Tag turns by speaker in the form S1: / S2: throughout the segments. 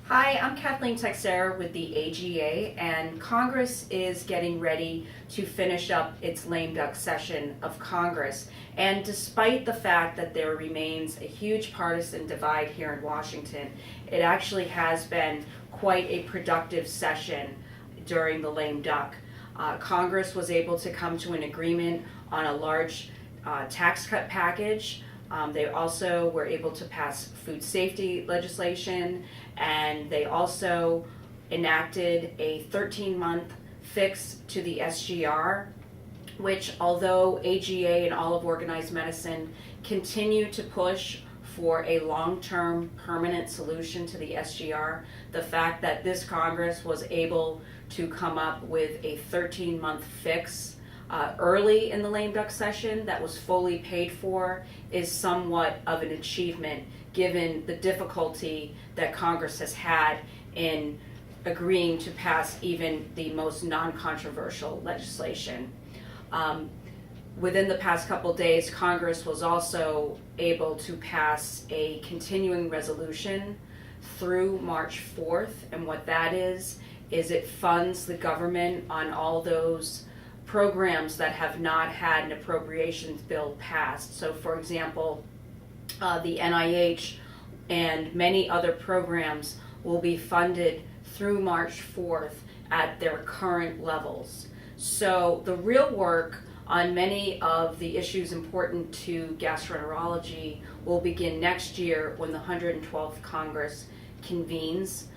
S1: Hi, I'm Kathleen Texera with the AGA, and Congress is getting ready to finish up its lame duck session of Congress. And despite the fact that there remains a huge partisan divide here in Washington, it actually has been quite a productive session during the lame duck. Congress was able to come to an agreement on a large tax cut package. They also were able to pass food safety legislation, and they also enacted a 13-month fix to the SGR, which, although AGA and all of organized medicine continue to push for a long-term permanent solution to the SGR, the fact that this Congress was able to come up with a 13-month fix early in the lame duck session that was fully paid for is somewhat of an achievement given the difficulty that Congress has had in agreeing to pass even the most non-controversial legislation. Within the past couple days, Congress was also able to pass a continuing resolution through March 4th, and what that is it funds the government on all those programs that have not had an appropriations bill passed. So, for example, the NIH and many other programs will be funded through March 4th at their current levels. So the real work on many of the issues important to gastroenterology will begin next year when the 112th Congress convenes.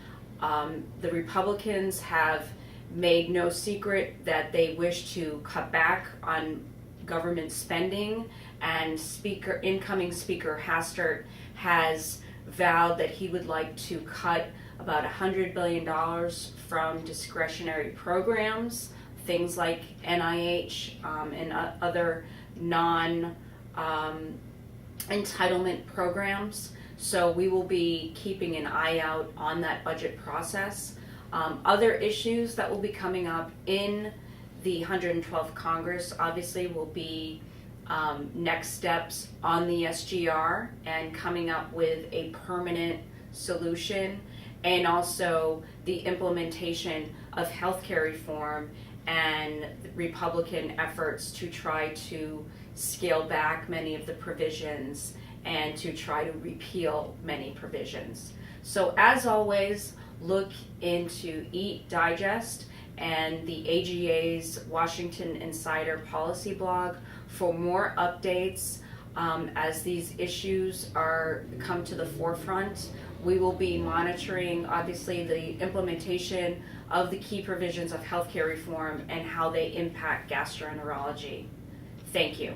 S1: The Republicans have made no secret that they wish to cut back on government spending, and incoming Speaker Hastert has vowed that he would like to cut about $100 billion from discretionary programs, things like NIH and other non-entitlement programs. So we will be keeping an eye out on that budget process. Other issues that will be coming up in the 112th Congress obviously will be next steps on the SGR and coming up with a permanent solution, and also the implementation of healthcare reform and Republican efforts to try to scale back many of the provisions and to try to repeal many provisions. So as always, look into Eat Digest and the AGA's Washington Insider Policy blog for more updates as these issues come to the forefront. We will be monitoring, obviously, the implementation of the key provisions of healthcare reform and how they impact gastroenterology. Thank you.